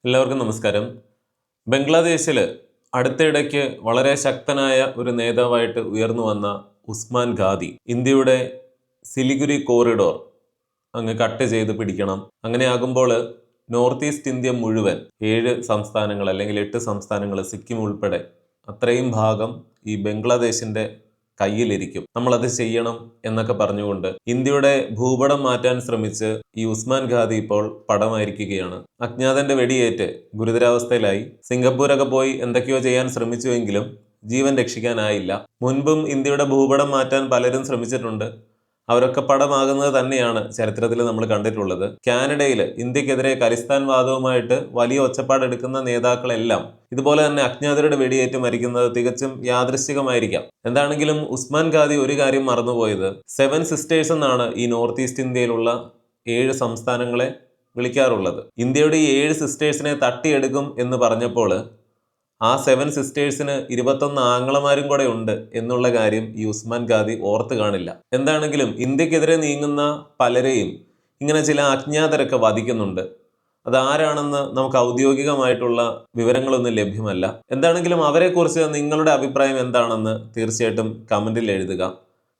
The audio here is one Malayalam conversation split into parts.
എല്ലാവർക്കും നമസ്കാരം. ബംഗ്ലാദേശിൽ അടുത്തിടയ്ക്ക് വളരെ ശക്തനായ ഒരു നേതാവായിട്ട് ഉയർന്നു വന്ന ഉസ്മാൻ ഖാദി ഇന്ത്യയുടെ സിലിഗുരി കോറിഡോർ അങ്ങ് കട്ട് ചെയ്ത് പിടിക്കണം. അങ്ങനെയാകുമ്പോൾ നോർത്ത് ഈസ്റ്റ് ഇന്ത്യ മുഴുവൻ 7 സംസ്ഥാനങ്ങൾ അല്ലെങ്കിൽ 8 സംസ്ഥാനങ്ങൾ, സിക്കിം ഉൾപ്പെടെ അത്രയും ഭാഗം ഈ ബംഗ്ലാദേശിൻ്റെ കയ്യിലിരിക്കും. നമ്മളത് ചെയ്യണം എന്നൊക്കെ പറഞ്ഞുകൊണ്ട് ഇന്ത്യയുടെ ഭൂപടം മാറ്റാൻ ശ്രമിച്ച് ഈ ഉസ്മാൻ ഖാദി ഇപ്പോൾ പടമായിരിക്കുകയാണ്. അജ്ഞാതന്റെ വെടിയേറ്റ് ഗുരുതരാവസ്ഥയിലായി. സിംഗപ്പൂരൊക്കെ പോയി എന്തൊക്കെയോ ചെയ്യാൻ ശ്രമിച്ചുവെങ്കിലും ജീവൻ രക്ഷിക്കാനായില്ല. മുൻപും ഇന്ത്യയുടെ ഭൂപടം മാറ്റാൻ പലരും ശ്രമിച്ചിട്ടുണ്ട്. അവരൊക്കെ പടമാകുന്നത് തന്നെയാണ് ചരിത്രത്തിൽ നമ്മൾ കണ്ടിട്ടുള്ളത്. കാനഡയിൽ ഇന്ത്യക്കെതിരെ ഖലിസ്ഥാൻ വാദവുമായിട്ട് വലിയ ഒച്ചപ്പാടെടുക്കുന്ന നേതാക്കളെല്ലാം ഇതുപോലെ തന്നെ അജ്ഞാതരുടെ വെടിയേറ്റ് മരിക്കുന്നത് തികച്ചും യാദൃശ്ചികമായിരിക്കാം. എന്താണെങ്കിലും ഉസ്മാൻ ഖാദി ഒരു കാര്യം മറന്നുപോയത്, 7 സിസ്റ്റേഴ്സ് എന്നാണ് ഈ നോർത്ത് ഈസ്റ്റ് ഇന്ത്യയിലുള്ള 7 സംസ്ഥാനങ്ങളെ വിളിക്കാറുള്ളത്. ഇന്ത്യയുടെ ഈ 7 സിസ്റ്റേഴ്സിനെ തട്ടിയെടുക്കും എന്ന് പറഞ്ഞപ്പോൾ ആ 7 സിസ്റ്റേഴ്സിന് 21 ആങ്ങളമാരും കൂടെ ഉണ്ട് എന്നുള്ള കാര്യം ഈ ഉസ്മാൻ ഖാദി ഓർത്ത് കാണില്ല. എന്താണെങ്കിലും ഇന്ത്യക്കെതിരെ നീങ്ങുന്ന പലരെയും ഇങ്ങനെ ചില അജ്ഞാതരൊക്കെ വധിക്കുന്നുണ്ട്. അതാരാണെന്ന് നമുക്ക് ഔദ്യോഗികമായിട്ടുള്ള വിവരങ്ങളൊന്നും ലഭ്യമല്ല. എന്താണെങ്കിലും അവരെക്കുറിച്ച് നിങ്ങളുടെ അഭിപ്രായം എന്താണെന്ന് തീർച്ചയായിട്ടും കമന്റിൽ എഴുതുക.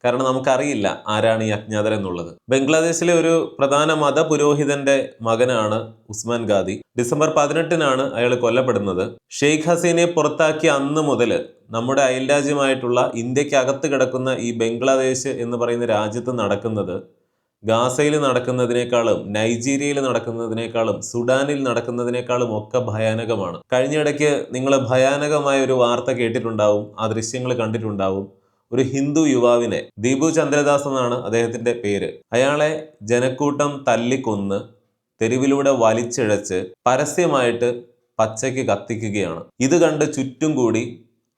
കാരണം നമുക്കറിയില്ല ആരാണ് ഈ അജ്ഞാതർ എന്നുള്ളത്. ബംഗ്ലാദേശിലെ ഒരു പ്രധാന മതപുരോഹിതന്റെ മകനാണ് ഉസ്മാൻ ഖാദി. ഡിസംബർ 18-നാണ് അയാൾ കൊല്ലപ്പെടുന്നത്. ഷെയ്ഖ് ഹസീനെ പുറത്താക്കിയ അന്ന് മുതൽ നമ്മുടെ അയൽരാജ്യമായിട്ടുള്ള ഇന്ത്യക്കകത്ത് കിടക്കുന്ന ഈ ബംഗ്ലാദേശ് എന്ന് പറയുന്ന രാജ്യത്ത് നടക്കുന്നത് ഗാസയിൽ നടക്കുന്നതിനേക്കാളും, നൈജീരിയയിൽ നടക്കുന്നതിനേക്കാളും, സുഡാനിൽ നടക്കുന്നതിനേക്കാളും ഒക്കെ ഭയാനകമാണ്. കഴിഞ്ഞിടയ്ക്ക് നിങ്ങൾ ഭയാനകമായ ഒരു വാർത്ത കേട്ടിട്ടുണ്ടാവും, ആ ദൃശ്യങ്ങൾ കണ്ടിട്ടുണ്ടാവും. ഒരു ഹിന്ദു യുവാവിനെ, ദീപു ചന്ദ്രദാസ് എന്നാണ് അദ്ദേഹത്തിന്റെ പേര്, അയാളെ ജനക്കൂട്ടം തല്ലിക്കൊന്ന് തെരുവിലൂടെ വലിച്ചിഴച്ച് പരസ്യമായിട്ട് പച്ചയ്ക്ക് കത്തിക്കുകയാണ്. ഇത് കണ്ട് ചുറ്റും കൂടി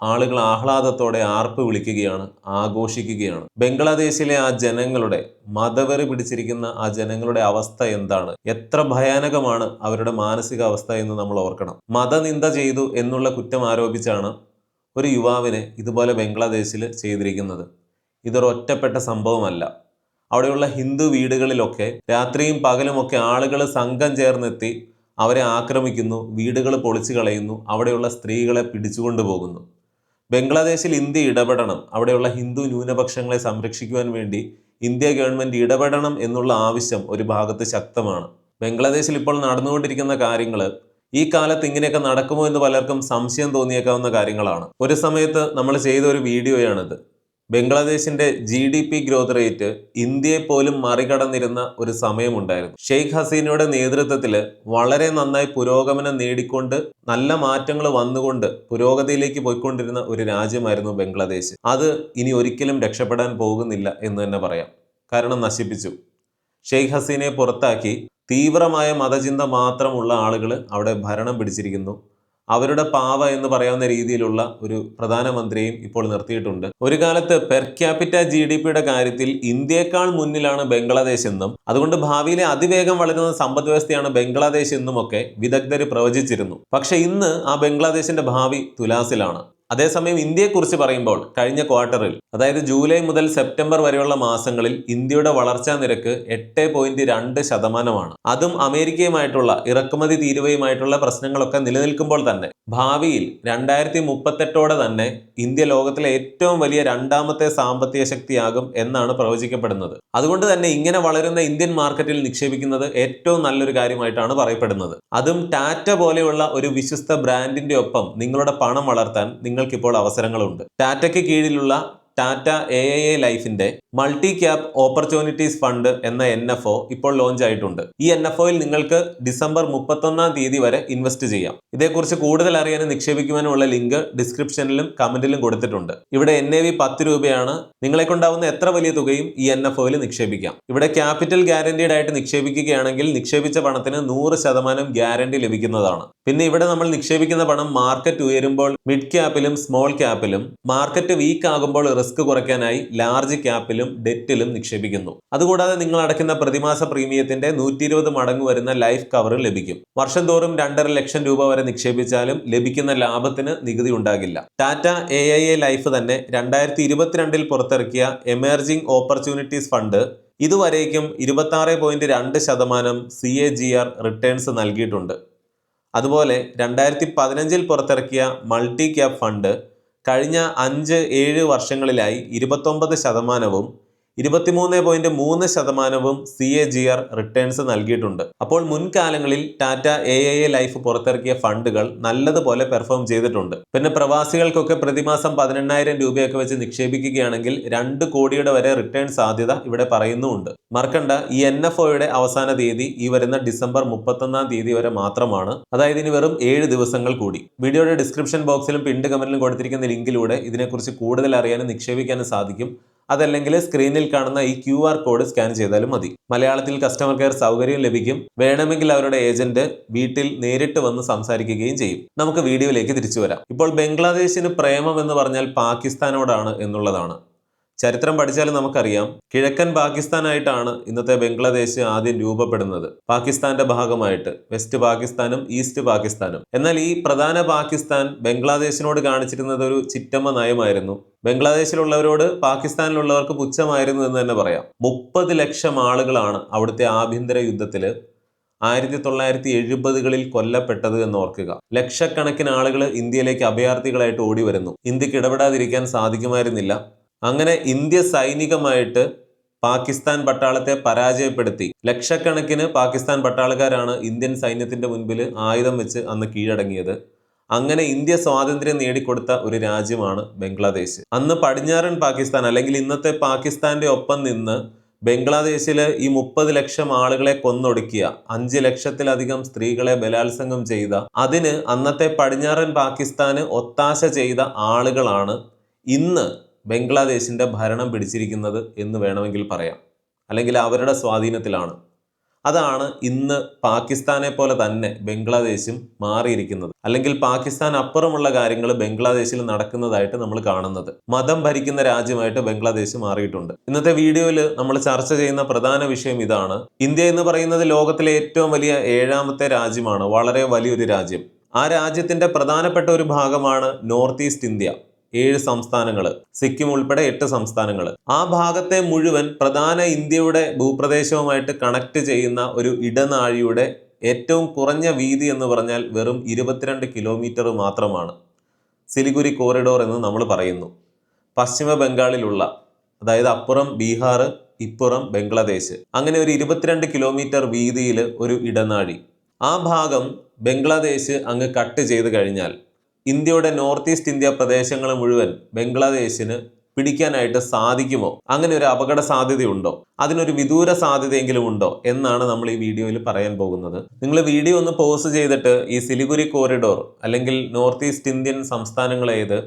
ആളുകൾ ആഹ്ലാദത്തോടെ ആർപ്പ് വിളിക്കുകയാണ്, ആഘോഷിക്കുകയാണ്. ബംഗ്ലാദേശിലെ ആ ജനങ്ങളുടെ, മതവെറി പിടിച്ചിരിക്കുന്ന ആ ജനങ്ങളുടെ അവസ്ഥ എന്താണ്, എത്ര ഭയാനകമാണ് അവരുടെ മാനസികാവസ്ഥ എന്ന് നമ്മൾ ഓർക്കണം. മതനിന്ദ ചെയ്തു എന്നുള്ള കുറ്റം ആരോപിച്ചാണ് ഒരു യുവാവിനെ ഇതുപോലെ ബംഗ്ലാദേശിൽ ചെയ്തിരിക്കുന്നത്. ഇതൊരു ഒറ്റപ്പെട്ട സംഭവമല്ല. അവിടെയുള്ള ഹിന്ദു വീടുകളിലൊക്കെ രാത്രിയും പകലുമൊക്കെ ആളുകൾ സംഘം ചേർന്നെത്തി അവരെ ആക്രമിക്കുന്നു, വീടുകൾ പൊളിച്ചു കളയുന്നു, അവിടെയുള്ള സ്ത്രീകളെ പിടിച്ചുകൊണ്ടു പോകുന്നു. ബംഗ്ലാദേശിൽ ഇന്ത്യ ഇടപെടണം, അവിടെയുള്ള ഹിന്ദു ന്യൂനപക്ഷങ്ങളെ സംരക്ഷിക്കുവാൻ വേണ്ടി ഇന്ത്യ ഗവൺമെന്റ് ഇടപെടണം എന്നുള്ള ആവശ്യം ഒരു ഭാഗത്ത് ശക്തമാണ്. ബംഗ്ലാദേശിൽ ഇപ്പോൾ നടന്നുകൊണ്ടിരിക്കുന്ന കാര്യങ്ങൾ ഈ കാലത്ത് ഇങ്ങനെയൊക്കെ നടക്കുമോ എന്ന് പലർക്കും സംശയം തോന്നിയേക്കാവുന്ന കാര്യങ്ങളാണ്. ഒരു സമയത്ത് നമ്മൾ ചെയ്ത ഒരു വീഡിയോയാണിത്. ബംഗ്ലാദേശിന്റെ GDP ഗ്രോത്ത് റേറ്റ് ഇന്ത്യയെ പോലും മറികടന്നിരുന്ന ഒരു സമയമുണ്ടായിരുന്നു. ഷെയ്ഖ് ഹസീനയുടെ നേതൃത്വത്തിൽ വളരെ നന്നായി പുരോഗമനം നേടിക്കൊണ്ട്, നല്ല മാറ്റങ്ങൾ വന്നുകൊണ്ട് പുരോഗതിയിലേക്ക് പോയിക്കൊണ്ടിരുന്ന ഒരു രാജ്യമായിരുന്നു ബംഗ്ലാദേശ്. അത് ഇനി ഒരിക്കലും രക്ഷപ്പെടാൻ പോകുന്നില്ല എന്ന് തന്നെ പറയാം. കാരണം നശിപ്പിച്ചു. ഷെയ്ഖ് ഹസീനയെ പുറത്താക്കി തീവ്രമായ മതചിന്ത മാത്രമുള്ള ആളുകൾ അവിടെ ഭരണം പിടിച്ചിരിക്കുന്നു. അവരുടെ പാവ എന്ന് പറയാവുന്ന രീതിയിലുള്ള ഒരു പ്രധാനമന്ത്രിയും ഇപ്പോൾ നിർത്തിയിട്ടുണ്ട്. ഒരു കാലത്ത് പെർ ക്യാപിറ്റ GDPയുടെ കാര്യത്തിൽ ഇന്ത്യയെക്കാൾ മുന്നിലാണ് ബംഗ്ലാദേശ് എന്നും, അതുകൊണ്ട് ഭാവിയിലെ അതിവേഗം വളരുന്ന സമ്പദ് വ്യവസ്ഥയാണ് ബംഗ്ലാദേശ് എന്നുമൊക്കെ വിദഗ്ധർ പ്രവചിച്ചിരുന്നു. പക്ഷെ ഇന്ന് ആ ബംഗ്ലാദേശിന്റെ ഭാവി തുലാസിലാണ്. അതേസമയം ഇന്ത്യയെക്കുറിച്ച് പറയുമ്പോൾ കഴിഞ്ഞ ക്വാർട്ടറിൽ, അതായത് ജൂലൈ മുതൽ സെപ്റ്റംബർ വരെയുള്ള മാസങ്ങളിൽ ഇന്ത്യയുടെ വളർച്ചാ നിരക്ക് 8.2%. അതും അമേരിക്കയുമായിട്ടുള്ള ഇറക്കുമതി തീരുവയുമായിട്ടുള്ള പ്രശ്നങ്ങളൊക്കെ നിലനിൽക്കുമ്പോൾ തന്നെ ഭാവിയിൽ 2038 തന്നെ ഇന്ത്യ ലോകത്തിലെ ഏറ്റവും വലിയ 2ാമത്തെ സാമ്പത്തിക ശക്തിയാകും എന്നാണ് പ്രവചിക്കപ്പെടുന്നത്. അതുകൊണ്ട് തന്നെ ഇങ്ങനെ വളരുന്ന ഇന്ത്യൻ മാർക്കറ്റിൽ നിക്ഷേപിക്കുന്നത് ഏറ്റവും നല്ലൊരു കാര്യമായിട്ടാണ് പറയപ്പെടുന്നത്. അതും ടാറ്റ പോലെയുള്ള ഒരു വിശ്വസ്ത ബ്രാൻഡിന്റെ ഒപ്പം നിങ്ങളുടെ പണം വളർത്താൻ നിങ്ങൾക്കിപ്പോൾ അവസരങ്ങളുണ്ട്. ടാറ്റയ്ക്ക് കീഴിലുള്ള ടാറ്റ AIA ലൈഫിന്റെ മൾട്ടി ക്യാപ് ഓപ്പർച്യൂണിറ്റീസ് ഫണ്ട് എന്ന NFO ഇപ്പോൾ ലോഞ്ച് ആയിട്ടുണ്ട്. ഈ NFOയിൽ നിങ്ങൾക്ക് ഡിസംബർ 31-ാം തീയതി വരെ ഇൻവെസ്റ്റ് ചെയ്യാം. ഇതേക്കുറിച്ച് കൂടുതൽ അറിയാനും നിക്ഷേപിക്കുവാനുള്ള ലിങ്ക് ഡിസ്ക്രിപ്ഷനിലും കമന്റിലും കൊടുത്തിട്ടുണ്ട്. ഇവിടെ NAV 10 രൂപയാണ്. നിങ്ങളെ കൊണ്ടാവുന്ന എത്ര വലിയ തുകയും ഈ NFOയിൽ നിക്ഷേപിക്കാം. ഇവിടെ ക്യാപിറ്റൽ ഗ്യാരണ്ടീഡ് ആയിട്ട് നിക്ഷേപിക്കുകയാണെങ്കിൽ നിക്ഷേപിച്ച പണത്തിന് 100% ഗ്യാരണ്ടി ലഭിക്കുന്നതാണ്. പിന്നെ ഇവിടെ നമ്മൾ നിക്ഷേപിക്കുന്ന പണം മാർക്കറ്റ് ഉയരുമ്പോൾ മിഡ് ക്യാപ്പിലും സ്മോൾ ക്യാപ്പിലും, മാർക്കറ്റ് വീക്ക് ആകുമ്പോൾ റിസ്ക് കുറയ്ക്കാനായി ലാർജ് ക്യാപ്പിലും ഡെറ്റിലും നിക്ഷേപിക്കുന്നു. അതുകൂടാതെ നിങ്ങൾ അടയ്ക്കുന്ന പ്രതിമാസ പ്രീമിയത്തിന്റെ 120 മടങ്ങ് വരുന്ന ലൈഫ് കവർ ലഭിക്കും. വർഷം തോറും 2.5 ലക്ഷം രൂപ വരെ നിക്ഷേപിച്ചാലും ലഭിക്കുന്ന ലാഭത്തിന് നികുതി ഉണ്ടാകില്ല. ടാറ്റ AIA ലൈഫ് തന്നെ 2022-ൽ പുറത്തിറക്കിയ എമർജിംഗ് ഓപ്പർച്യൂണിറ്റീസ് ഫണ്ട് ഇതുവരേക്കും 26.2% CAGR റിട്ടേൺസ് നൽകിയിട്ടുണ്ട്. അതുപോലെ 2015 പുറത്തിറക്കിയ മൾട്ടി ക്യാപ് ഫണ്ട് കഴിഞ്ഞ 5-7 വർഷങ്ങളിലായി 29%, 23.3% CAGR റിട്ടേൺസ് നൽകിയിട്ടുണ്ട്. അപ്പോൾ മുൻകാലങ്ങളിൽ ടാറ്റ AIA ലൈഫ് പുറത്തിറക്കിയ ഫണ്ടുകൾ നല്ലതുപോലെ പെർഫോം ചെയ്തിട്ടുണ്ട്. പിന്നെ പ്രവാസികൾക്കൊക്കെ പ്രതിമാസം 18,000 രൂപയൊക്കെ വെച്ച് നിക്ഷേപിക്കുകയാണെങ്കിൽ 2 കോടിയുടെ വരെ റിട്ടേൺ സാധ്യത ഇവിടെ പറയുന്നുമുണ്ട്. മറക്കണ്ട, ഈ NFOയുടെ അവസാന തീയതി ഈ വരുന്ന ഡിസംബർ 31-ാം തീയതി വരെ മാത്രമാണ്. അതായത് ഇനി വെറും 7 ദിവസങ്ങൾ കൂടി. വീഡിയോയുടെ ഡിസ്ക്രിപ്ഷൻ ബോക്സിലും പിൻഡ് കമന്റിലും കൊടുത്തിരിക്കുന്ന ലിങ്കിലൂടെ ഇതിനെക്കുറിച്ച് കൂടുതൽ അറിയാനും നിക്ഷേപിക്കാനും സാധിക്കും. അതല്ലെങ്കിൽ സ്ക്രീനിൽ കാണുന്ന ഈ QR കോഡ് സ്കാൻ ചെയ്താലും മതി. മലയാളത്തിൽ കസ്റ്റമർ കെയർ സൗകര്യം ലഭിക്കും. വേണമെങ്കിൽ അവരുടെ ഏജന്റ് വീട്ടിൽ നേരിട്ട് വന്ന് സംസാരിക്കുകയും ചെയ്യും. നമുക്ക് വീഡിയോയിലേക്ക് തിരിച്ചു വരാം. ഇപ്പോൾ ബംഗ്ലാദേശിന് പ്രേമം എന്ന് പറഞ്ഞാൽ പാകിസ്ഥാനോടാണ് എന്നുള്ളതാണ്. ചരിത്രം പഠിച്ചാൽ നമുക്കറിയാം, കിഴക്കൻ പാകിസ്ഥാനായിട്ടാണ് ഇന്നത്തെ ബംഗ്ലാദേശ് ആദ്യം രൂപപ്പെടുന്നത്. പാകിസ്ഥാന്റെ ഭാഗമായിട്ട് വെസ്റ്റ് പാകിസ്ഥാനും ഈസ്റ്റ് പാകിസ്ഥാനും. എന്നാൽ ഈ പ്രധാന പാകിസ്ഥാൻ ബംഗ്ലാദേശിനോട് കാണിച്ചിരുന്നത് ഒരു ചിറ്റമ്മ നയമായിരുന്നു. ബംഗ്ലാദേശിലുള്ളവരോട് പാകിസ്ഥാനിലുള്ളവർക്ക് പുച്ഛമായിരുന്നു എന്ന് തന്നെ പറയാം. 30 ലക്ഷം ആളുകളാണ് അവിടുത്തെ ആഭ്യന്തര യുദ്ധത്തില് 1970-കളിൽ കൊല്ലപ്പെട്ടത് എന്ന് ഓർക്കുക. ലക്ഷക്കണക്കിന് ആളുകൾ ഇന്ത്യയിലേക്ക് അഭയാർത്ഥികളായിട്ട് ഓടി വരുന്നു. ഇന്ത്യക്ക് ഇടപെടാതിരിക്കാൻ സാധിക്കുമായിരുന്നില്ല. അങ്ങനെ ഇന്ത്യ സൈനികമായിട്ട് പാകിസ്ഥാൻ പട്ടാളത്തെ പരാജയപ്പെടുത്തി. ലക്ഷക്കണക്കിന് പാകിസ്ഥാൻ പട്ടാളക്കാരാണ് ഇന്ത്യൻ സൈന്യത്തിന്റെ മുൻപിൽ ആയുധം വെച്ച് അന്ന് കീഴടങ്ങിയത്. അങ്ങനെ ഇന്ത്യ സ്വാതന്ത്ര്യം നേടിക്കൊടുത്ത ഒരു രാജ്യമാണ് ബംഗ്ലാദേശ്. അന്ന് പടിഞ്ഞാറൻ പാകിസ്ഥാൻ അല്ലെങ്കിൽ ഇന്നത്തെ പാകിസ്ഥാന്റെ ഒപ്പം നിന്ന് ബംഗ്ലാദേശില് ഈ 30 ലക്ഷം ആളുകളെ കൊന്നൊടുക്കിയ, 5 ലക്ഷത്തിലധികം സ്ത്രീകളെ ബലാത്സംഗം ചെയ്ത, അതിന് അന്നത്തെ പടിഞ്ഞാറൻ പാകിസ്ഥാന് ഒത്താശ ചെയ്ത ആളുകളാണ് ഇന്ന് ബംഗ്ലാദേശിന്റെ ഭരണം പിടിച്ചിരിക്കുന്നത് എന്ന് വേണമെങ്കിൽ പറയാം. അല്ലെങ്കിൽ അവരുടെ സ്വാധീനത്തിലാണ്. അതാണ് ഇന്ന് പാകിസ്ഥാനെ പോലെ തന്നെ ബംഗ്ലാദേശും മാറിയിരിക്കുന്നത്. അല്ലെങ്കിൽ പാകിസ്ഥാൻ അപ്പുറമുള്ള കാര്യങ്ങൾ ബംഗ്ലാദേശിൽ നടക്കുന്നതായിട്ട് നമ്മൾ കാണുന്നത്. മതം ഭരിക്കുന്ന രാജ്യമായിട്ട് ബംഗ്ലാദേശ് മാറിയിട്ടുണ്ട്. ഇന്നത്തെ വീഡിയോയിൽ നമ്മൾ ചർച്ച ചെയ്യുന്ന പ്രധാന വിഷയം ഇതാണ്. ഇന്ത്യ എന്ന് പറയുന്നത് ലോകത്തിലെ ഏറ്റവും വലിയ 7ാമത്തെ രാജ്യമാണ്. വളരെ വലിയൊരു രാജ്യം. ആ രാജ്യത്തിന്റെ പ്രധാനപ്പെട്ട ഒരു ഭാഗമാണ് നോർത്ത് ഈസ്റ്റ് ഇന്ത്യ. 7 സംസ്ഥാനങ്ങൾ, സിക്കിം ഉൾപ്പെടെ 8 സംസ്ഥാനങ്ങൾ. ആ ഭാഗത്തെ മുഴുവൻ പ്രധാന ഇന്ത്യയുടെ ഭൂപ്രദേശവുമായിട്ട് കണക്ട് ചെയ്യുന്ന ഒരു ഇടനാഴിയുടെ ഏറ്റവും കുറഞ്ഞ വീതി എന്ന് പറഞ്ഞാൽ വെറും 22 കിലോമീറ്റർ മാത്രമാണ്. സിലിഗുരി കോറിഡോർ എന്ന് നമ്മൾ പറയുന്നു. പശ്ചിമ ബംഗാളിലുള്ള, അതായത് അപ്പുറം ബീഹാർ, ഇപ്പുറം ബംഗ്ലാദേശ്, അങ്ങനെ ഒരു 22 കിലോമീറ്റർ വീതിയിൽ ഒരു ഇടനാഴി. ആ ഭാഗം ബംഗ്ലാദേശ് അങ്ങ് കട്ട് ചെയ്ത് കഴിഞ്ഞാൽ ഇന്ത്യയുടെ നോർത്ത് ഈസ്റ്റ് ഇന്ത്യ പ്രദേശങ്ങൾ മുഴുവൻ ബംഗ്ലാദേശിന് പിടിക്കാനായിട്ട് സാധിക്കുമോ? അങ്ങനെ ഒരു അപകട സാധ്യതയുണ്ടോ? അതിനൊരു വിദൂര സാധ്യതയെങ്കിലും ഉണ്ടോ എന്നാണ് നമ്മൾ ഈ വീഡിയോയിൽ പറയാൻ പോകുന്നത്. നിങ്ങൾ വീഡിയോ ഒന്ന് പോസ് ചെയ്തിട്ട് ഈ സിലിഗുരി കോറിഡോർ അല്ലെങ്കിൽ നോർത്ത് ഈസ്റ്റ് ഇന്ത്യൻ സംസ്ഥാനങ്ങൾ ഏത്,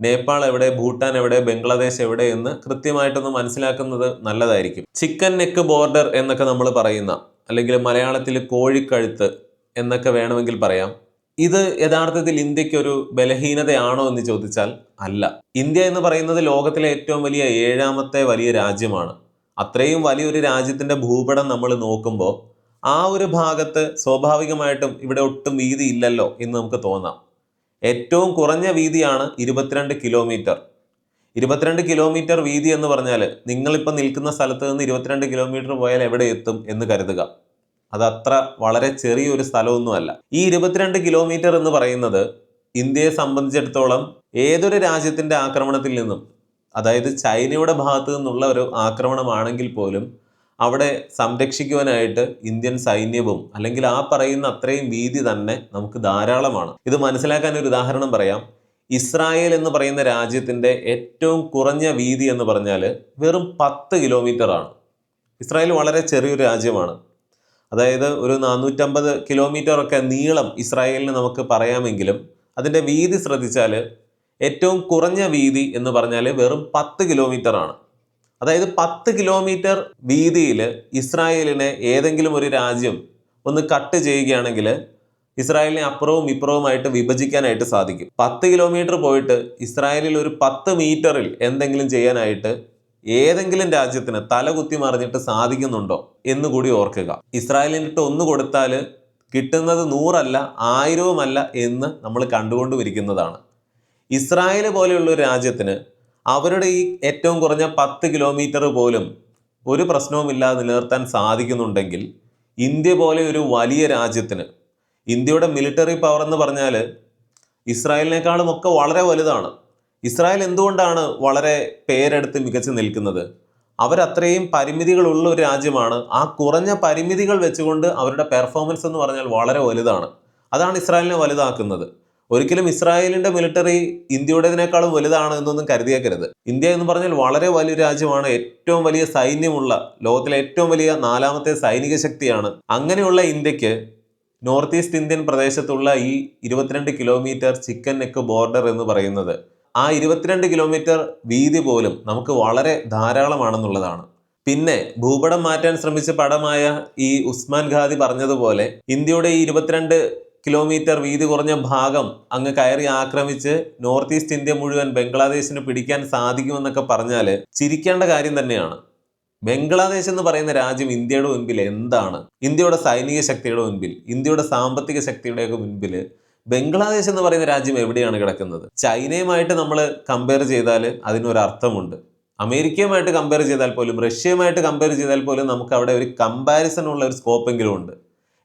നേപ്പാൾ എവിടെ, ഭൂട്ടാൻ എവിടെ, ബംഗ്ലാദേശ് എവിടെ എന്ന് കൃത്യമായിട്ടൊന്ന് മനസ്സിലാക്കുന്നത് നല്ലതായിരിക്കും. ചിക്കൻ നെക്ക് ബോർഡർ എന്നൊക്കെ നമ്മൾ പറയുന്ന, അല്ലെങ്കിൽ മലയാളത്തിൽ കോഴിക്കഴുത്ത് എന്നൊക്കെ വേണമെങ്കിൽ പറയാം. ഇത് യഥാർത്ഥത്തിൽ ഇന്ത്യക്ക് ഒരു ബലഹീനതയാണോ എന്ന് ചോദിച്ചാൽ അല്ല. ഇന്ത്യ എന്ന് പറയുന്നത് ലോകത്തിലെ ഏറ്റവും വലിയ 7ാമത്തെ വലിയ രാജ്യമാണ്. അത്രയും വലിയൊരു രാജ്യത്തിന്റെ ഭൂപടം നമ്മൾ നോക്കുമ്പോൾ ആ ഒരു ഭാഗത്ത് സ്വാഭാവികമായിട്ടും ഇവിടെ ഒട്ടും വീതി ഇല്ലല്ലോ എന്ന് നമുക്ക് തോന്നാം. ഏറ്റവും കുറഞ്ഞ വീതിയാണ് 22 കിലോമീറ്റർ. 22 കിലോമീറ്റർ വീതി എന്ന് പറഞ്ഞാൽ നിങ്ങളിപ്പോൾ നിൽക്കുന്ന സ്ഥലത്ത് നിന്ന് 22 കിലോമീറ്റർ പോയാൽ എവിടെ എത്തും എന്ന് കരുതുക. അതത്ര വളരെ ചെറിയൊരു സ്ഥലമൊന്നുമല്ല. ഈ 22 കിലോമീറ്റർ എന്ന് പറയുന്നത് ഇന്ത്യയെ സംബന്ധിച്ചിടത്തോളം ഏതൊരു രാജ്യത്തിന്റെ ആക്രമണത്തിൽ നിന്നും, അതായത് ചൈനയുടെ ഭാഗത്തു നിന്നുള്ള ഒരു ആക്രമണമാണെങ്കിൽ പോലും അവിടെ സംരക്ഷിക്കുവാനായിട്ട് ഇന്ത്യൻ സൈന്യവും അല്ലെങ്കിൽ ആ പറയുന്ന അത്രയും വീതി തന്നെ നമുക്ക് ധാരാളമാണ്. ഇത് മനസ്സിലാക്കാൻ ഒരു ഉദാഹരണം പറയാം. ഇസ്രായേൽ എന്ന് പറയുന്ന രാജ്യത്തിന്റെ ഏറ്റവും കുറഞ്ഞ വീതി എന്ന് പറഞ്ഞാൽ വെറും 10 കിലോമീറ്റർ ആണ്. ഇസ്രായേൽ വളരെ ചെറിയൊരു രാജ്യമാണ്. അതായത് ഒരു 450 കിലോമീറ്റർ ഒക്കെ നീളം ഇസ്രായേലിന് നമുക്ക് പറയാമെങ്കിലും അതിൻ്റെ വീതി ശ്രദ്ധിച്ചാൽ ഏറ്റവും കുറഞ്ഞ വീതി എന്ന് പറഞ്ഞാൽ വെറും 10 കിലോമീറ്റർ ആണ്. അതായത് 10 കിലോമീറ്റർ വീതിയിൽ ഇസ്രായേലിനെ ഏതെങ്കിലും ഒരു രാജ്യം ഒന്ന് കട്ട് ചെയ്യുകയാണെങ്കിൽ ഇസ്രായേലിനെ അപ്പുറവും ഇപ്പുറവുമായിട്ട് വിഭജിക്കാനായിട്ട് സാധിക്കും. 10 കിലോമീറ്റർ പോയിട്ട് ഇസ്രായേലിൽ ഒരു 10 മീറ്ററിൽ എന്തെങ്കിലും ചെയ്യാനായിട്ട് ഏതെങ്കിലും രാജ്യത്തിന് തല കുത്തി മറിഞ്ഞിട്ട് സാധിക്കുന്നുണ്ടോ എന്നുകൂടി ഓർക്കുക. ഇസ്രായേലിനിട്ട് 1 കൊടുത്താൽ കിട്ടുന്നത് 100 അല്ല 1000 എന്ന് നമ്മൾ കണ്ടുകൊണ്ടുമിരിക്കുന്നതാണ്. ഇസ്രായേൽ പോലെയുള്ള ഒരു രാജ്യത്തിന് അവരുടെ ഈ ഏറ്റവും കുറഞ്ഞ 10 കിലോമീറ്റർ പോലും ഒരു പ്രശ്നവുമില്ലാതെ നിലനിർത്താൻ സാധിക്കുന്നുണ്ടെങ്കിൽ ഇന്ത്യ പോലെ ഒരു വലിയ രാജ്യത്തിന് ഇന്ത്യയുടെ മിലിറ്ററി പവർ എന്ന് പറഞ്ഞാൽ ഇസ്രായേലിനേക്കാളും ഒക്കെ വളരെ വലുതാണ്. ഇസ്രായേൽ എന്തുകൊണ്ടാണ് വളരെ പേരെടുത്ത് മികച്ചു നിൽക്കുന്നത്? അവരത്രയും പരിമിതികളുള്ള ഒരു രാജ്യമാണ്. ആ കുറഞ്ഞ പരിമിതികൾ വെച്ചുകൊണ്ട് അവരുടെ പെർഫോമൻസ് എന്ന് പറഞ്ഞാൽ വളരെ വലുതാണ്. അതാണ് ഇസ്രായേലിനെ വലുതാക്കുന്നത്. ഒരിക്കലും ഇസ്രായേലിന്റെ മിലിറ്ററി ഇന്ത്യയുടേതിനേക്കാളും വലുതാണ് എന്നൊന്നും കരുതിയേക്കരുത്. ഇന്ത്യ എന്ന് പറഞ്ഞാൽ വളരെ വലിയ രാജ്യമാണ്. ഏറ്റവും വലിയ സൈന്യമുള്ള, ലോകത്തിലെ ഏറ്റവും വലിയ 4ാമത്തെ സൈനിക ശക്തിയാണ്. അങ്ങനെയുള്ള ഇന്ത്യക്ക് നോർത്ത് ഈസ്റ്റ് ഇന്ത്യൻ പ്രദേശത്തുള്ള ഈ 22 കിലോമീറ്റർ ചിക്കൻ നെക്ക് ബോർഡർ എന്ന് പറയുന്നത്, ആ 22 കിലോമീറ്റർ വീതി പോലും നമുക്ക് വളരെ ധാരാളമാണെന്നുള്ളതാണ്. പിന്നെ ഭൂപടം മാറ്റാൻ ശ്രമിച്ച പടമായ ഈ ഉസ്മാൻ ഖാദി പറഞ്ഞതുപോലെ ഇന്ത്യയുടെ ഈ 22 കിലോമീറ്റർ വീതി കുറഞ്ഞ ഭാഗം അങ്ങ് കയറി ആക്രമിച്ച് നോർത്ത് ഈസ്റ്റ് ഇന്ത്യ മുഴുവൻ ബംഗ്ലാദേശിന് പിടിക്കാൻ സാധിക്കുമെന്നൊക്കെ പറഞ്ഞാൽ ചിരിക്കേണ്ട കാര്യം തന്നെയാണ്. ബംഗ്ലാദേശ് എന്ന് പറയുന്ന രാജ്യം ഇന്ത്യയുടെ മുൻപിൽ എന്താണ്? ഇന്ത്യയുടെ സൈനിക ശക്തിയുടെ മുൻപിൽ, ഇന്ത്യയുടെ സാമ്പത്തിക ശക്തിയുടെയൊക്കെ മുൻപിൽ ബംഗ്ലാദേശ് എന്ന് പറയുന്ന രാജ്യം എവിടെയാണ് കിടക്കുന്നത്? ചൈനയുമായിട്ട് നമ്മൾ കമ്പയർ ചെയ്താൽ അതിനൊരർത്ഥമുണ്ട്. അമേരിക്കയുമായിട്ട് കമ്പയർ ചെയ്താൽ പോലും, റഷ്യയുമായിട്ട് കമ്പയർ ചെയ്താൽ പോലും നമുക്ക് അവിടെ ഒരു കമ്പാരിസൺ ഉള്ള ഒരു സ്കോപ്പെങ്കിലും ഉണ്ട്.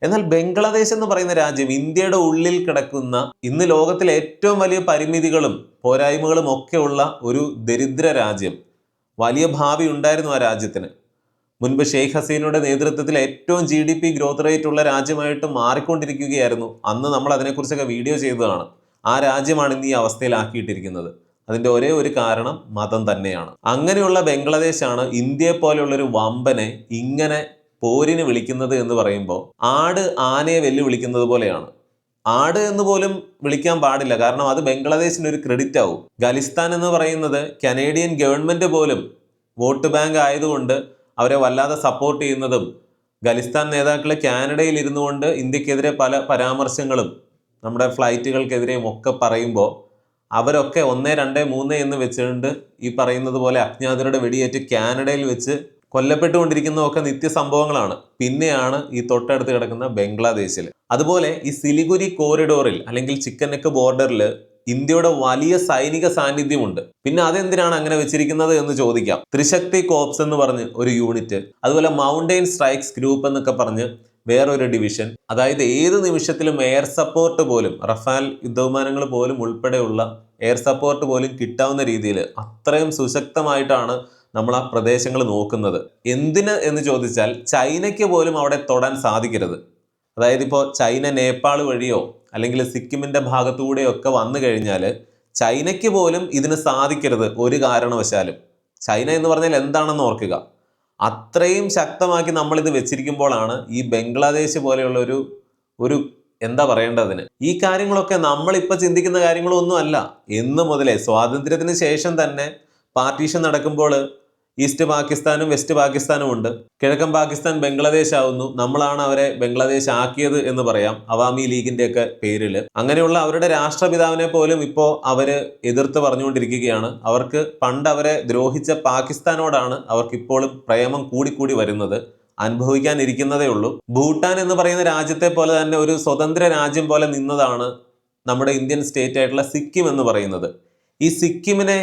എന്നാൽ ബംഗ്ലാദേശ് എന്ന് പറയുന്ന രാജ്യം ഇന്ത്യയുടെ ഉള്ളിൽ കിടക്കുന്ന, ഇന്ന് ലോകത്തിലെ ഏറ്റവും വലിയ പരിമിതികളും പോരായ്മകളും ഒക്കെ ഉള്ള ഒരു ദരിദ്ര രാജ്യം. വലിയ ഭാവി ഉണ്ടായിരുന്നു ആ രാജ്യത്തിന്. മുൻപ് ഷെയ്ഖ് ഹസീനയുടെ നേതൃത്വത്തിൽ ഏറ്റവും GDP ഗ്രോത്ത് റേറ്റ് ഉള്ള രാജ്യമായിട്ട് മാറിക്കൊണ്ടിരിക്കുകയായിരുന്നു. അന്ന് നമ്മൾ അതിനെക്കുറിച്ചൊക്കെ വീഡിയോ ചെയ്തതാണ്. ആ രാജ്യമാണ് ഇന്ന് ഈ അവസ്ഥയിലാക്കിയിട്ടിരിക്കുന്നത്. അതിൻ്റെ ഒരേ ഒരു കാരണം മതം തന്നെയാണ്. അങ്ങനെയുള്ള ബംഗ്ലാദേശാണ് ഇന്ത്യയെ പോലെയുള്ളൊരു വമ്പനെ ഇങ്ങനെ പോരിന് വിളിക്കുന്നത് എന്ന് പറയുമ്പോൾ ആട് ആനയെ വെല്ലുവിളിക്കുന്നത് പോലെയാണ്. ആട് എന്ന് പോലും വിളിക്കാൻ പാടില്ല, കാരണം അത് ബംഗ്ലാദേശിന് ഒരു ക്രെഡിറ്റ് ആവും. ഖലിസ്ഥാൻ എന്ന് പറയുന്നത് കനേഡിയൻ ഗവൺമെന്റ് പോലും വോട്ട് ബാങ്ക് ആയതുകൊണ്ട് അവരെ വല്ലാതെ സപ്പോർട്ട് ചെയ്യുന്നതും, ഖലിസ്ഥാൻ നേതാക്കൾ കാനഡയിൽ ഇരുന്നു കൊണ്ട് ഇന്ത്യക്കെതിരെ പല പരാമർശങ്ങളും നമ്മുടെ ഫ്ലൈറ്റുകൾക്കെതിരെയും ഒക്കെ പറയുമ്പോൾ അവരൊക്കെ 1, 2, 3 എന്ന് വെച്ചുകൊണ്ട് ഈ പറയുന്നത് പോലെ അജ്ഞാതരുടെ വെടിയേറ്റ് കാനഡയിൽ വെച്ച് കൊല്ലപ്പെട്ടുകൊണ്ടിരിക്കുന്നതൊക്കെ നിത്യസംഭവങ്ങളാണ്. പിന്നെയാണ് ഈ തൊട്ടടുത്ത് കിടക്കുന്ന ബംഗ്ലാദേശിൽ. അതുപോലെ ഈ സിലിഗുരി കോറിഡോറിൽ അല്ലെങ്കിൽ ചിക്കൻ നെക്ക് ബോർഡറിൽ ഇന്ത്യയുടെ വലിയ സൈനിക സാന്നിധ്യമുണ്ട്. പിന്നെ അതെന്തിനാണ് അങ്ങനെ വെച്ചിരിക്കുന്നത് എന്ന് ചോദിക്കാം. ത്രിശക്തി കോപ്സ് എന്ന് പറഞ്ഞ് ഒരു യൂണിറ്റ്, അതുപോലെ മൗണ്ടെയിൻ സ്ട്രൈക്സ് ഗ്രൂപ്പ് എന്നൊക്കെ പറഞ്ഞ് വേറൊരു ഡിവിഷൻ. അതായത് ഏത് നിമിഷത്തിലും എയർ സപ്പോർട്ട് പോലും, റഫാൽ യുദ്ധവിമാനങ്ങൾ പോലും ഉൾപ്പെടെയുള്ള എയർ സപ്പോർട്ട് പോലും കിട്ടാവുന്ന രീതിയിൽ അത്രയും സുശക്തമായിട്ടാണ് നമ്മൾ ആ പ്രദേശങ്ങൾ നോക്കുന്നത്. എന്തിന് എന്ന് ചോദിച്ചാൽ ചൈനയ്ക്ക് പോലും അവിടെ തൊടാൻ സാധിക്കരുത്. അതായത് ഇപ്പോൾ ചൈന നേപ്പാൾ വഴിയോ അല്ലെങ്കിൽ സിക്കിമിൻ്റെ ഭാഗത്തൂടെയോ ഒക്കെ വന്നു കഴിഞ്ഞാൽ ചൈനയ്ക്ക് പോലും ഇതിന് സാധിക്കരുത് ഒരു കാരണവശാലും. ചൈന എന്ന് പറഞ്ഞാൽ എന്താണെന്ന് ഓർക്കുക. അത്രയും ശക്തമാക്കി നമ്മളിത് വെച്ചിരിക്കുമ്പോഴാണ് ഈ ബംഗ്ലാദേശ് പോലെയുള്ള ഒരു എന്താ പറയേണ്ടതിന്, ഈ കാര്യങ്ങളൊക്കെ നമ്മളിപ്പോൾ ചിന്തിക്കുന്ന കാര്യങ്ങളൊന്നും അല്ല. എന്ന് മുതലേ സ്വാതന്ത്ര്യത്തിന് ശേഷം തന്നെ പാർട്ടീഷൻ നടക്കുമ്പോൾ ഈസ്റ്റ് പാകിസ്ഥാനും വെസ്റ്റ് പാകിസ്ഥാനും ഉണ്ട്. കിഴക്കൻ പാകിസ്ഥാൻ ബംഗ്ലാദേശ് ആവുന്നു. നമ്മളാണ് അവരെ ബംഗ്ലാദേശ് ആക്കിയത് എന്ന് പറയാം, അവാമി ലീഗിന്റെ ഒക്കെ പേരിൽ. അങ്ങനെയുള്ള അവരുടെ രാഷ്ട്രപിതാവിനെ പോലും ഇപ്പോൾ അവര് എതിർത്ത് പറഞ്ഞുകൊണ്ടിരിക്കുകയാണ്. അവർക്ക് പണ്ട് അവരെ ദ്രോഹിച്ച പാകിസ്ഥാനോടാണ് അവർക്ക് ഇപ്പോഴും പ്രേമം കൂടിക്കൂടി വരുന്നത്. അനുഭവിക്കാനിരിക്കുന്നതേ ഉള്ളൂ. ഭൂട്ടാൻ എന്ന് പറയുന്ന രാജ്യത്തെ പോലെ തന്നെ ഒരു സ്വതന്ത്ര രാജ്യം പോലെ നിന്നതാണ് നമ്മുടെ ഇന്ത്യൻ സ്റ്റേറ്റ് ആയിട്ടുള്ള സിക്കിം എന്ന് പറയുന്നത്. ഈ സിക്കിമിനെ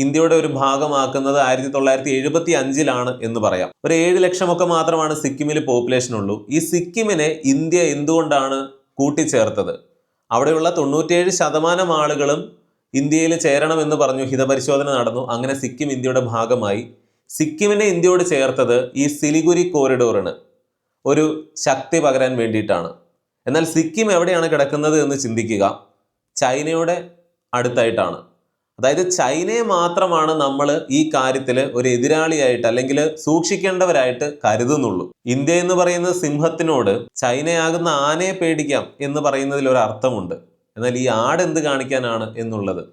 ഇന്ത്യയുടെ ഒരു ഭാഗമാക്കുന്നത് 1975 എന്ന് പറയാം. ഒരു 7 ലക്ഷമൊക്കെ മാത്രമാണ് സിക്കിമിൽ പോപ്പുലേഷൻ ഉള്ളൂ. ഈ സിക്കിമിനെ ഇന്ത്യ എന്തുകൊണ്ടാണ് കൂട്ടിച്ചേർത്തത്? അവിടെയുള്ള 97% ആളുകളും ഇന്ത്യയിൽ ചേരണമെന്ന് പറഞ്ഞു. ഹിതപരിശോധന നടന്നു. അങ്ങനെ സിക്കിം ഇന്ത്യയുടെ ഭാഗമായി. സിക്കിമിനെ ഇന്ത്യയോട് ചേർത്തത് ഈ സിലിഗുരി കോറിഡോറിന് ഒരു ശക്തി പകരാൻ വേണ്ടിയിട്ടാണ്. എന്നാൽ സിക്കിം എവിടെയാണ് കിടക്കുന്നത് എന്ന് ചിന്തിക്കുക. ചൈനയുടെ അടുത്തായിട്ടാണ്. അതായത് ചൈനയെ മാത്രമാണ് നമ്മൾ ഈ കാര്യത്തിൽ ഒരു എതിരാളിയായിട്ട് അല്ലെങ്കിൽ സൂക്ഷിക്കേണ്ടവരായിട്ട് കരുതുന്നുള്ളൂ. ഇന്ത്യ എന്ന് പറയുന്ന സിംഹത്തിനോട് ചൈനയാകുന്ന ആനയെ പേടിക്കാം എന്ന് പറയുന്നതിൽ ഒരു അർത്ഥമുണ്ട്. എന്നാൽ ഈ ആട് എന്ത് കാണിക്കാനാണ് എന്നുള്ളത്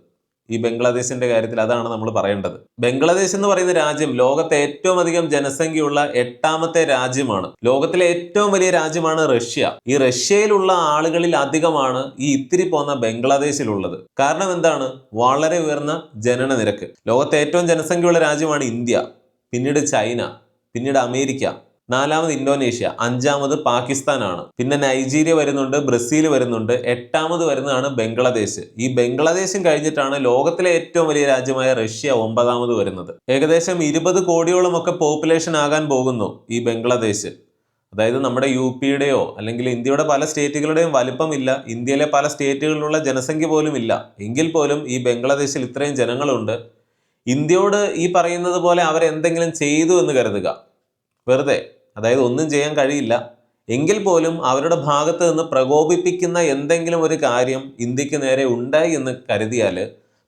ഈ ബംഗ്ലാദേശിന്റെ കാര്യത്തിൽ അതാണ് നമ്മൾ പറയേണ്ടത്. ബംഗ്ലാദേശ് എന്ന് പറയുന്ന രാജ്യം ലോകത്തെ ഏറ്റവും അധികം ജനസംഖ്യയുള്ള 8ാമത്തെ രാജ്യമാണ്. ലോകത്തിലെ ഏറ്റവും വലിയ രാജ്യമാണ് റഷ്യ. ഈ റഷ്യയിലുള്ള ആളുകളിൽ അധികമാണ് ഈ ഇത്തിരി പോന്ന ബംഗ്ലാദേശിലുള്ളത്. കാരണം എന്താണ്? വളരെ ഉയർന്ന ജനന നിരക്ക്. ലോകത്തെ ഏറ്റവും ജനസംഖ്യയുള്ള രാജ്യമാണ് ഇന്ത്യ, പിന്നീട് ചൈന, പിന്നീട് അമേരിക്ക, 4ാമത് ഇന്തോനേഷ്യ, 5ാമത് പാകിസ്ഥാനാണ്. പിന്നെ നൈജീരിയ വരുന്നുണ്ട്, ബ്രസീൽ വരുന്നുണ്ട്, 8ാമത് വരുന്നതാണ് ബംഗ്ലാദേശ്. ഈ ബംഗ്ലാദേശും കഴിഞ്ഞിട്ടാണ് ലോകത്തിലെ ഏറ്റവും വലിയ രാജ്യമായ റഷ്യ 9ാമത് വരുന്നത്. ഏകദേശം 20 കോടിയോളം ഒക്കെ പോപ്പുലേഷൻ ആകാൻ പോകുന്നു ഈ ബംഗ്ലാദേശ്. അതായത് നമ്മുടെ UP-യുടെയോ അല്ലെങ്കിൽ ഇന്ത്യയുടെ പല സ്റ്റേറ്റുകളുടെയും വലിപ്പമില്ല, ഇന്ത്യയിലെ പല സ്റ്റേറ്റുകളിലുള്ള ജനസംഖ്യ പോലും ഇല്ല. എങ്കിൽ പോലും ഈ ബംഗ്ലാദേശിൽ ഇത്രയും ജനങ്ങളുണ്ട്. ഇന്ത്യയോട് ഈ പറയുന്നത് പോലെ അവരെന്തെങ്കിലും ചെയ്തു എന്ന് കരുതുക, വെറുതെ, അതായത് ഒന്നും ചെയ്യാൻ കഴിയില്ല. എങ്കിൽ പോലും അവരുടെ ഭാഗത്ത് നിന്ന് പ്രകോപിപ്പിക്കുന്ന എന്തെങ്കിലും ഒരു കാര്യം ഇന്ത്യക്ക് നേരെ ഉണ്ടായി എന്ന് കരുതിയാൽ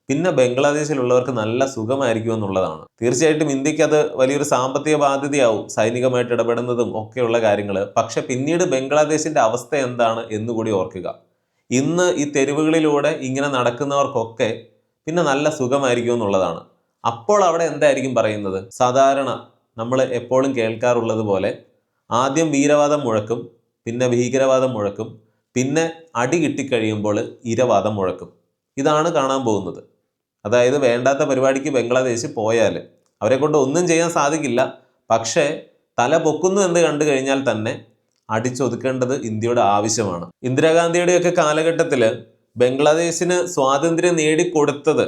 പിന്നെ ബംഗ്ലാദേശിലുള്ളവർക്ക് നല്ല സുഖമായിരിക്കും എന്നുള്ളതാണ്. തീർച്ചയായിട്ടും ഇന്ത്യക്ക് അത് വലിയൊരു സാമ്പത്തിക ബാധ്യതയാവും, സൈനികമായിട്ട് ഇടപെടുന്നതും ഒക്കെയുള്ള കാര്യങ്ങൾ. പക്ഷെ പിന്നീട് ബംഗ്ലാദേശിന്റെ അവസ്ഥ എന്താണ് എന്നുകൂടി ഓർക്കുക. ഇന്ന് ഈ തെരുവുകളിലൂടെ ഇങ്ങനെ നടക്കുന്നവർക്കൊക്കെ പിന്നെ നല്ല സുഖമായിരിക്കും എന്നുള്ളതാണ്. അപ്പോൾ അവിടെ എന്തായിരിക്കും പറയുന്നത്? സാധാരണ നമ്മൾ എപ്പോഴും കേൾക്കാറുള്ളത് പോലെ ആദ്യം വീരവാദം മുഴക്കും, പിന്നെ ഭീകരവാദം മുഴക്കും, പിന്നെ അടി കിട്ടിക്കഴിയുമ്പോൾ ഇരവാദം മുഴക്കും. ഇതാണ് കാണാൻ പോകുന്നത്. അതായത് വേണ്ടാത്ത പരിപാടിക്ക് ബംഗ്ലാദേശ് പോയാൽ അവരെ കൊണ്ട് ഒന്നും ചെയ്യാൻ സാധിക്കില്ല. പക്ഷേ തല പൊക്കുന്നു എന്ന് കണ്ടു കഴിഞ്ഞാൽ തന്നെ അടിച്ചൊതുക്കേണ്ടത് ഇന്ത്യയുടെ ആവശ്യമാണ്. ഇന്ദിരാഗാന്ധിയുടെയൊക്കെ കാലഘട്ടത്തിൽ ബംഗ്ലാദേശിന് സ്വാതന്ത്ര്യം നേടിക്കൊടുത്തത്,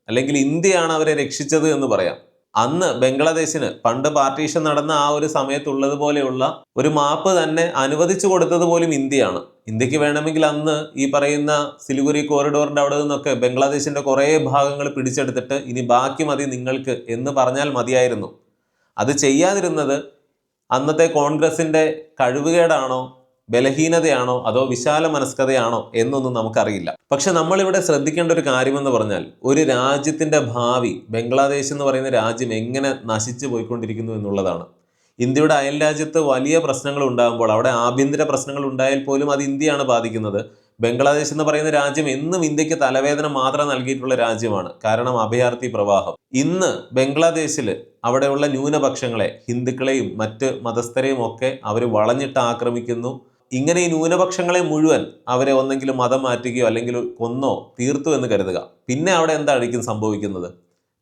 അല്ലെങ്കിൽ ഇന്ത്യയാണ് അവരെ രക്ഷിച്ചത് എന്ന് പറയാം. അന്ന് ബംഗ്ലാദേശിന് പണ്ട് പാർട്ടീഷൻ നടന്ന ആ ഒരു സമയത്തുള്ളതുപോലെയുള്ള ഒരു മാപ്പ് തന്നെ അനുവദിച്ചു കൊടുത്തത് പോലും ഇന്ത്യയാണ്. ഇന്ത്യക്ക് വേണമെങ്കിൽ അന്ന് ഈ പറയുന്ന സിലിഗുരി കോറിഡോറിന്റെ അവിടെ നിന്നൊക്കെ ബംഗ്ലാദേശിന്റെ കുറേ ഭാഗങ്ങൾ പിടിച്ചെടുത്തിട്ട് ഇനി ബാക്കി മതി നിങ്ങൾക്ക് എന്ന് പറഞ്ഞാൽ മതിയായിരുന്നു. അത് ചെയ്യാതിരുന്നത് അന്നത്തെ കോൺഗ്രസിന്റെ കഴിവുകേടാണോ, ബലഹീനതയാണോ, അതോ വിശാല മനസ്കതയാണോ എന്നൊന്നും നമുക്കറിയില്ല. പക്ഷെ നമ്മളിവിടെ ശ്രദ്ധിക്കേണ്ട ഒരു കാര്യമെന്ന് പറഞ്ഞാൽ, ഒരു രാജ്യത്തിന്റെ ഭാവി, ബംഗ്ലാദേശ് എന്ന് പറയുന്ന രാജ്യം എങ്ങനെ നശിച്ചു പോയിക്കൊണ്ടിരിക്കുന്നു എന്നുള്ളതാണ്. ഇന്ത്യയുടെ അയൽ രാജ്യത്ത് വലിയ പ്രശ്നങ്ങൾ ഉണ്ടാകുമ്പോൾ, അവിടെ ആഭ്യന്തര പ്രശ്നങ്ങൾ ഉണ്ടായാൽ പോലും അത് ഇന്ത്യയാണ് ബാധിക്കുന്നത്. ബംഗ്ലാദേശ് എന്ന് പറയുന്ന രാജ്യം എന്നും ഇന്ത്യക്ക് തലവേദന മാത്രം നൽകിയിട്ടുള്ള രാജ്യമാണ്. കാരണം അഭയാർത്ഥി പ്രവാഹം. ഇന്ന് ബംഗ്ലാദേശിൽ അവിടെയുള്ള ന്യൂനപക്ഷങ്ങളെ, ഹിന്ദുക്കളെയും മറ്റ് മതസ്ഥരെയും ഒക്കെ അവർ വളഞ്ഞിട്ട് ആക്രമിക്കുന്നു. ഇങ്ങനെ ഈ ന്യൂനപക്ഷങ്ങളെ മുഴുവൻ അവരെ ഒന്നെങ്കിലും മതം മാറ്റുകയോ അല്ലെങ്കിൽ കൊന്നോ തീർത്തു എന്ന് കരുതുക. പിന്നെ അവിടെ എന്തായിരിക്കും സംഭവിക്കുന്നത്?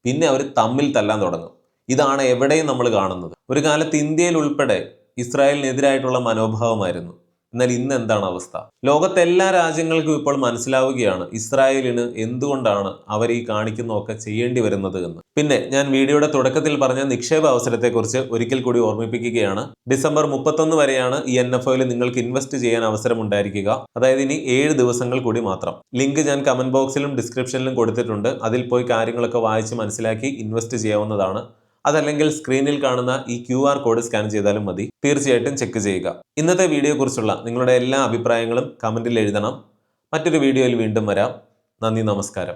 പിന്നെ അവർ തമ്മിൽ തല്ലാൻ തുടങ്ങും. ഇതാണ് എവിടെയും നമ്മൾ കാണുന്നത്. ഒരു കാലത്ത് ഇന്ത്യയിൽ ഉൾപ്പെടെ ഇസ്രായേലിനെതിരായിട്ടുള്ള മനോഭാവമായിരുന്നു. എന്നാൽ ഇന്ന് എന്താണ് അവസ്ഥ? ലോകത്തെ എല്ലാ രാജ്യങ്ങൾക്കും ഇപ്പോൾ മനസ്സിലാവുകയാണ് ഇസ്രായേലിന് എന്തുകൊണ്ടാണ് അവർ ഈ കാണിക്കുന്നതൊക്കെ ചെയ്യേണ്ടി വരുന്നത് എന്ന്. പിന്നെ ഞാൻ വീഡിയോയുടെ തുടക്കത്തിൽ പറഞ്ഞ നിക്ഷേപ അവസരത്തെക്കുറിച്ച് ഒരിക്കൽ കൂടി ഓർമ്മിപ്പിക്കുകയാണ്. ഡിസംബർ 31 വരെയാണ് ഈ NFOയിൽ നിങ്ങൾക്ക് ഇൻവെസ്റ്റ് ചെയ്യാൻ അവസരം ഉണ്ടായിരിക്കുക. അതായത് ഇനി 7 ദിവസങ്ങൾ കൂടി മാത്രം. ലിങ്ക് ഞാൻ കമന്റ് ബോക്സിലും ഡിസ്ക്രിപ്ഷനിലും കൊടുത്തിട്ടുണ്ട്. അതിൽ പോയി കാര്യങ്ങളൊക്കെ വായിച്ച് മനസ്സിലാക്കി ഇൻവെസ്റ്റ് ചെയ്യാവുന്നതാണ്. അതല്ലെങ്കിൽ സ്ക്രീനിൽ കാണുന്ന ഈ QR കോഡ് സ്കാൻ ചെയ്താലും മതി. തീർച്ചയായിട്ടും ചെക്ക് ചെയ്യുക. ഇന്നത്തെ വീഡിയോയെ കുറിച്ചുള്ള നിങ്ങളുടെ എല്ലാ അഭിപ്രായങ്ങളും കമന്റിൽ എഴുതണം. മറ്റൊരു വീഡിയോയിൽ വീണ്ടും വരാം. നന്ദി, നമസ്കാരം.